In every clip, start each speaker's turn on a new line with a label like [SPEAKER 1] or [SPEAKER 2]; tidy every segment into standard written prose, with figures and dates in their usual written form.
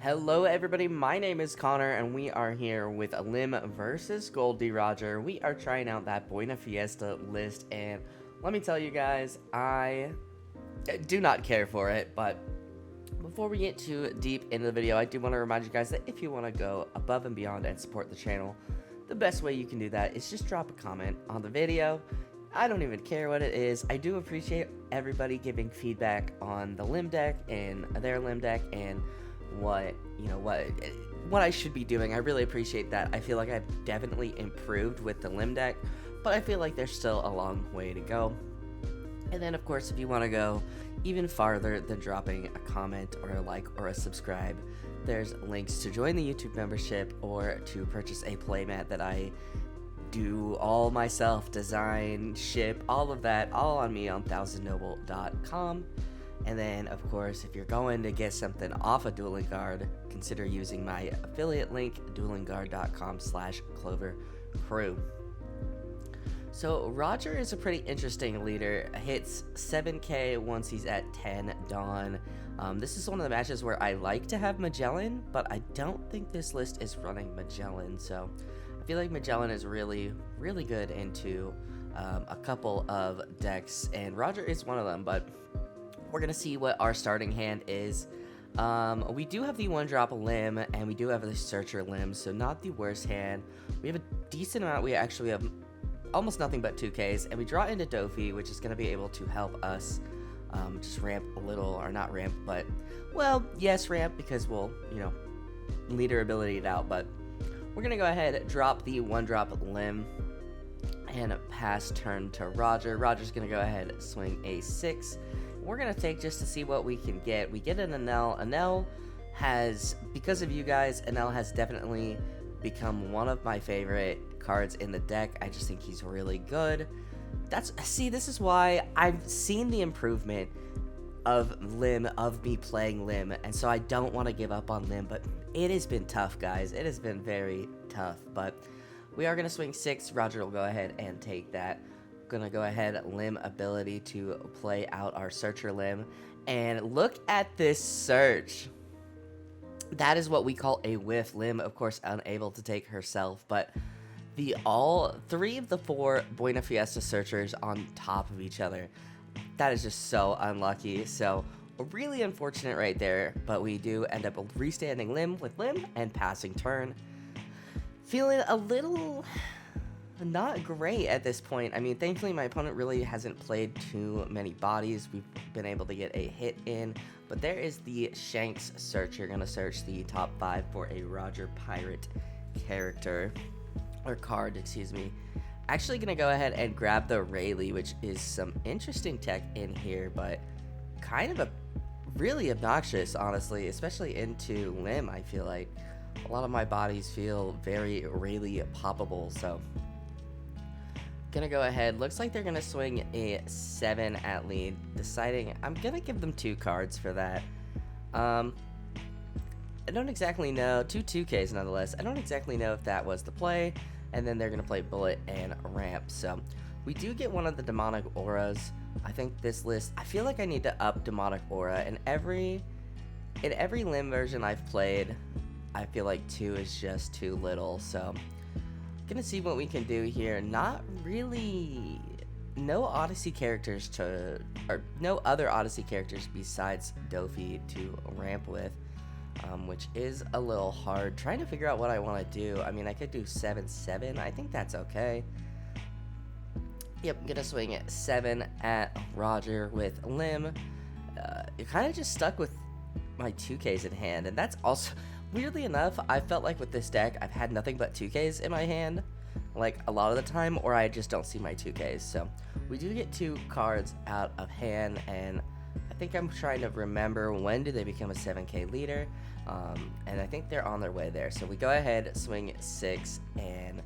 [SPEAKER 1] Hello everybody, my name is Connor and we are here with Lim versus Gol D. Roger. We are trying out that Buena Fiesta list and let me tell you guys, I do not care for it, but before we get too deep into the video, I do want to remind you guys that if you want to go above and beyond and support the channel, the best way you can do that is just drop a comment on the video. I don't even care what it is. I do appreciate everybody giving feedback on the Lim deck and their Lim deck and what I should be doing. I really appreciate that. I feel like I've definitely improved with the Lim deck, but I feel like there's still a long way to go. And then of course, if you want to go even farther than dropping a comment or a like or a subscribe, there's links to join the YouTube membership or to purchase a playmat that I do all myself, design, ship, all of that, all on me on thousandnoble.com. And then, of course, if you're going to get something off of Dueling Guard, consider using my affiliate link, duelingguard.com/Clover Crew. So, Roger is a pretty interesting leader. Hits 7k once he's at 10 Dawn. This is one of the matches where I like to have Magellan, but I don't think this list is running Magellan. So, I feel like Magellan is really, really good into a couple of decks, and Roger is one of them, but we're going to see what our starting hand is. We do have the 1-drop Lim, and we do have the Searcher Lim, so not the worst hand. We have a decent amount. We actually have almost nothing but 2Ks, and we draw into Dofi, which is going to be able to help us just ramp a little, or not ramp, but, well, yes, ramp, because we'll, leader ability it out, but we're going to go ahead and drop the 1-drop Lim and pass turn to Roger. Roger's going to go ahead and swing a 6. We're going to take just to see what we can get. We get an Enel. Enel has, because of you guys, Enel has definitely become one of my favorite cards in the deck. I just think he's really good. This is why I've seen the improvement of Lim, of me playing Lim, and so I don't want to give up on Lim, but it has been tough, guys. It has been very tough, but we are going to swing 6. Roger will go ahead and take that. Gonna go ahead Lim ability to play out our Searcher Lim, and look at this search. That is what we call a whiff. Lim, of course, unable to take herself, but all 3 of the 4 Buena Fiesta searchers on top of each other. That is just so unlucky. So really unfortunate right there, but we do end up restanding Lim with Lim and passing turn. Feeling a little not great at this point. I mean, thankfully my opponent really hasn't played too many bodies. We've been able to get a hit in, but there is the Shanks search. You're gonna search the top 5 for a Roger Pirate character, or card, excuse me. Actually gonna go ahead and grab the Rayleigh, which is some interesting tech in here, but kind of really obnoxious, honestly, especially into Lim. I feel like a lot of my bodies feel very Rayleigh poppable, so gonna go ahead. Looks like they're gonna swing a 7 at lead, deciding I'm gonna give them 2 cards for that. I don't exactly know. 2 2Ks nonetheless. I don't exactly know if that was the play, and then they're gonna play Bullet and Ramp. So we do get one of the demonic auras. I think this list, I feel like I need to up demonic aura. In every Lim version I've played, I feel like 2 is just too little. So gonna see what we can do here. Not really, no Odyssey characters no other Odyssey characters besides Dofi to ramp with, which is a little hard. Trying to figure out what I want to do. I mean, I could do 7-7. I think that's okay. Yep, I'm gonna swing it 7 at Roger with Lim. It kind of just stuck with my 2Ks in hand, and that's also, weirdly enough, I felt like with this deck, I've had nothing but 2Ks in my hand, like a lot of the time, or I just don't see my 2Ks. So we do get 2 cards out of hand, and I think I'm trying to remember when do they become a 7K leader, and I think they're on their way there. So we go ahead, swing 6, and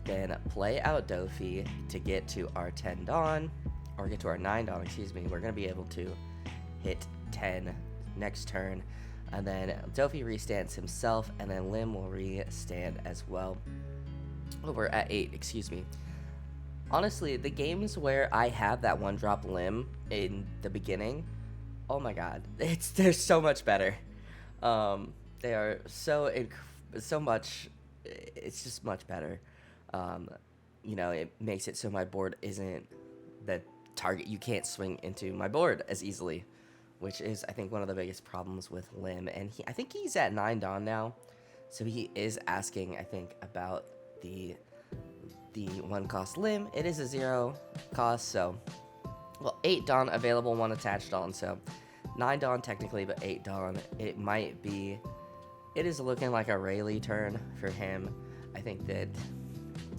[SPEAKER 1] then play out Dofi to get to our 10 Dawn, or get to our 9 Dawn, excuse me. We're going to be able to hit 10 next turn, and then Dofi restands himself, and then Lim will restand as well. Oh, we're at 8, excuse me. Honestly, the games where I have that 1-drop Lim in the beginning, oh my god, they're so much better. They are so much. It's just much better. Um, it makes it so my board isn't the target. You can't swing into my board as easily, which is, I think, one of the biggest problems with Lim. And I think he's at 9 Dawn now, so he is asking, I think, about the 1 cost Lim. It is a 0 cost, so, well, 8 Dawn available, 1 attached Dawn, so 9 Dawn technically, but 8 Dawn. It is looking like a Rayleigh turn for him. I think that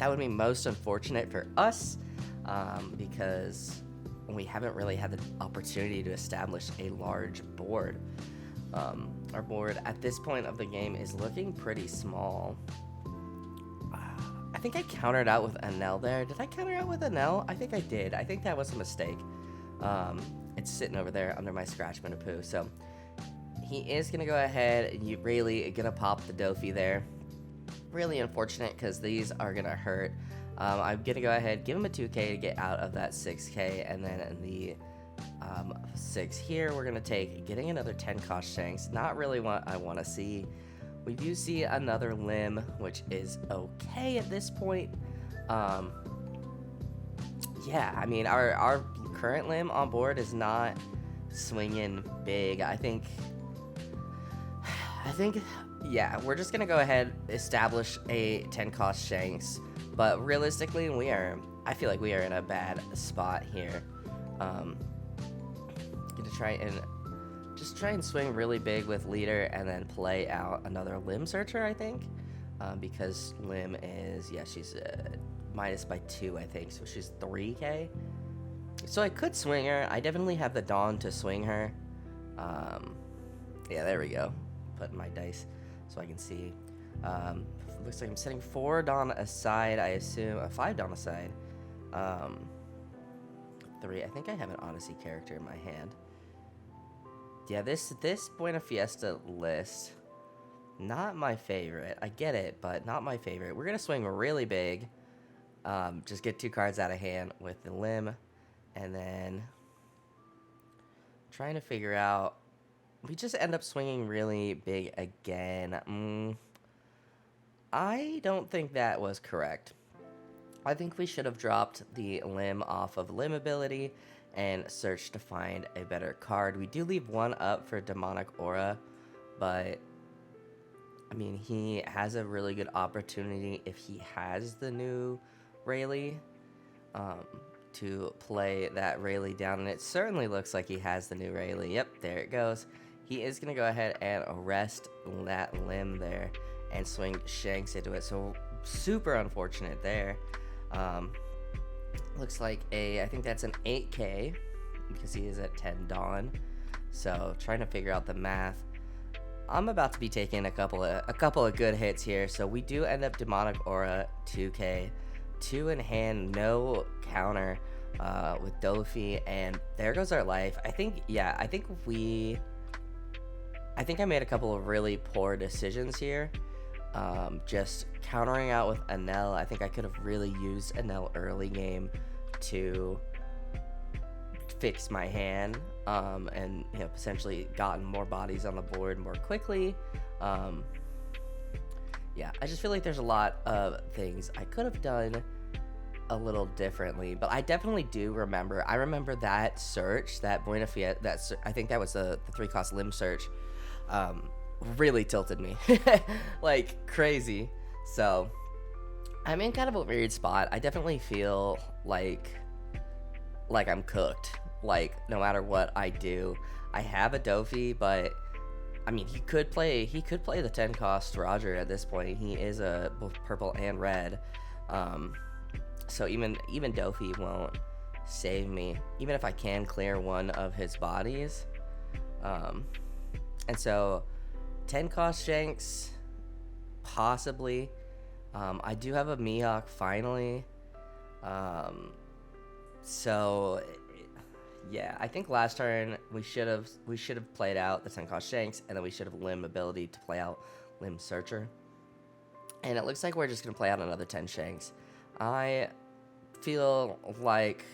[SPEAKER 1] would be most unfortunate for us, because we haven't really had the opportunity to establish a large board. Our board at this point of the game is looking pretty small. I think I countered out with Anel there. Did I counter out with Anel? I think I did. I think that was a mistake. It's sitting over there under my scratch Poo. So he is going to go ahead and you really going to pop the Dofi there. Really unfortunate because these are going to hurt. I'm going to go ahead, give him a 2k to get out of that 6k, and then in the 6 here, we're going to getting another 10 cost Shanks. Not really what I want to see. We do see another Lim, which is okay at this point. Yeah, I mean, our current Lim on board is not swinging big. I think, yeah, we're just going to go ahead, establish a 10 cost Shanks. But realistically, I feel like we are in a bad spot here. Gonna try and swing really big with leader and then play out another Lim searcher, I think. Because Lim is, yeah, she's minus by 2, I think, so she's 3k. So I could swing her. I definitely have the Dawn to swing her. Yeah, there we go. Putting my dice so I can see. Looks like I'm setting 4 Dawn aside, I assume. 5 Dawn aside. 3. I think I have an Odyssey character in my hand. Yeah, this Buena Fiesta list, not my favorite. I get it, but not my favorite. We're going to swing really big. Just get 2 cards out of hand with the Lim. And then trying to figure out. We just end up swinging really big again. I don't think that was correct. I think we should have dropped the Lim off of Lim ability and searched to find a better card. We do leave 1 up for Demonic Aura, but I mean, he has a really good opportunity if he has the new Rayleigh to play that Rayleigh down, and it certainly looks like he has the new Rayleigh. Yep, there it goes. He is going to go ahead and arrest that Lim there and swing Shanks into it. So super unfortunate there. Looks like I think that's an 8k because he is at 10 Dawn. So trying to figure out the math. I'm about to be taking a couple of good hits here. So we do end up Demonic Aura 2k, 2 in hand, no counter with Dofi, and there goes our life. I think I made a couple of really poor decisions here. Just countering out with Anel. I think I could have really used Anel early game to fix my hand, and potentially gotten more bodies on the board more quickly. Yeah, I just feel like there's a lot of things I could have done a little differently, but I definitely do remember. I remember that search, that Buena Fiesta. I think that was the 3 cost Lim search. Really tilted me like crazy. So I'm in kind of a weird spot. I definitely feel like I'm cooked. Like no matter what I do, I have a Dofi, but I mean he could play the 10 cost Roger at this point. He is a both purple and red. So even Dofi won't save me, even if I can clear one of his bodies. And so 10 cost Shanks, possibly. I do have a Mihawk finally. So yeah, I think last turn we should have played out the 10 cost Shanks, and then we should have Lim ability to play out Lim Searcher. And it looks like we're just gonna play out another 10 Shanks. I feel like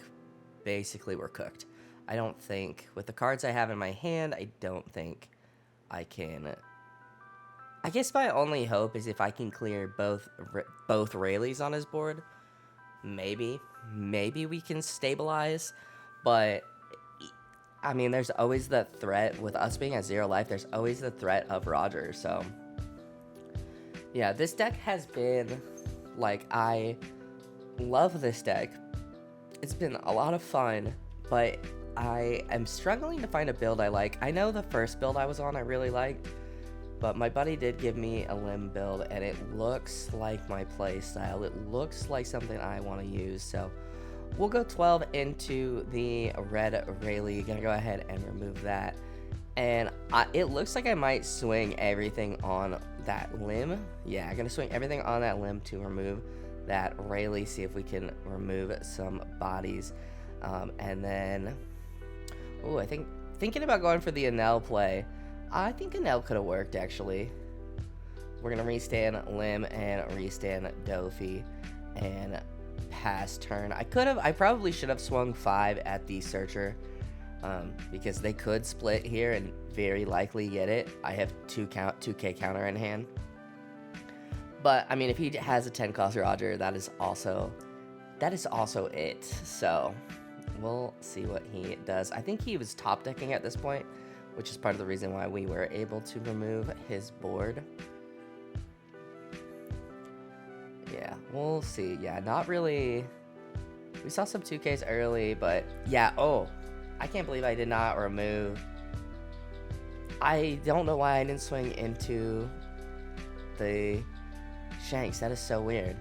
[SPEAKER 1] basically we're cooked. I don't think, with the cards I have in my hand, I don't think I can guess my only hope is if I can clear both Rayleighs on his board. Maybe we can stabilize, but I mean, there's always the threat with us being at 0 life. There's always the threat of Roger. So yeah, this deck has been like, I love this deck. It's been a lot of fun, but I am struggling to find a build I like. I know the first build I was on I really liked, but my buddy did give me a Lim build, and it looks like my play style. It looks like something I want to use, so we'll go 12 into the red Rayleigh. Gonna go ahead and remove that, and it looks like I might swing everything on that Lim. Yeah, I'm gonna swing everything on that Lim to remove that Rayleigh, see if we can remove some bodies, and then, oh, I think thinking about going for the Enel play. I think Enel could have worked, actually. We're gonna restand Lim and restand Dofi and pass turn. I probably should have swung 5 at the Searcher, because they could split here and very likely get it. I have 2K counter in hand. But I mean, if he has a 10 cost Roger, that is also it. So we'll see what he does. I think he was top decking at this point, which is part of the reason why we were able to remove his board. Yeah, we'll see. Yeah, not really. We saw some 2Ks early, but yeah. Oh, I can't believe I did not remove. I don't know why I didn't swing into the Shanks. That is so weird.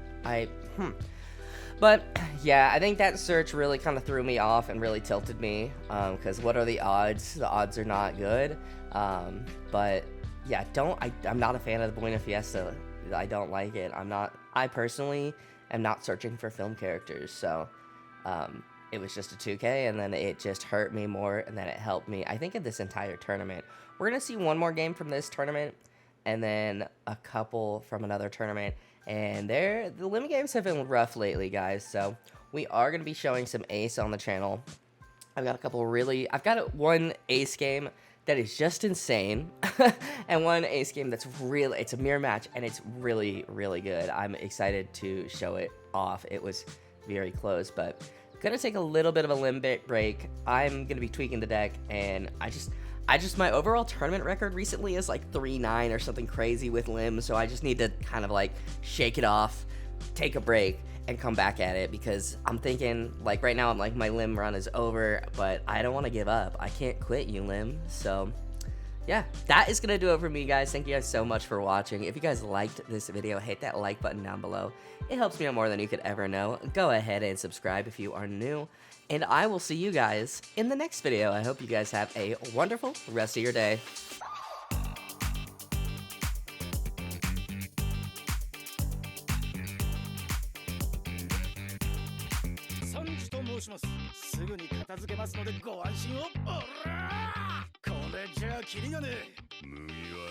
[SPEAKER 1] But yeah, I think that search really kind of threw me off and really tilted me, because what are the odds? The odds are not good. But yeah, I'm not a fan of the Buena Fiesta. I don't like it. I personally am not searching for film characters, so it was just a 2K, and then it just hurt me more, and then it helped me, I think, in this entire tournament. We're gonna see one more game from this tournament, and then a couple from another tournament. And the limit games have been rough lately, guys, so we are going to be showing some ace on the channel. I've got one ace game that is just insane, and one ace game that's it's a mirror match, and it's really, really good. I'm excited to show it off. It was very close, but gonna take a little bit of a limb break. I'm gonna be tweaking the deck, and my overall tournament record recently is like 3-9 or something crazy with Lim, so I just need to kind of like shake it off, take a break, and come back at it, because I'm thinking, like, right now I'm like, my Lim run is over, but I don't want to give up. I can't quit you, Lim. So yeah, that is gonna do it for me, guys. Thank you guys so much for watching. If you guys liked this video, hit that like button down below. It helps me out more than you could ever know. Go ahead and subscribe if you are new, and I will see you guys in the next video. I hope you guys have a wonderful rest of your day.
[SPEAKER 2] すぐに片付けますのでご安心を。おらー、これじゃあキリがねえ。麦わら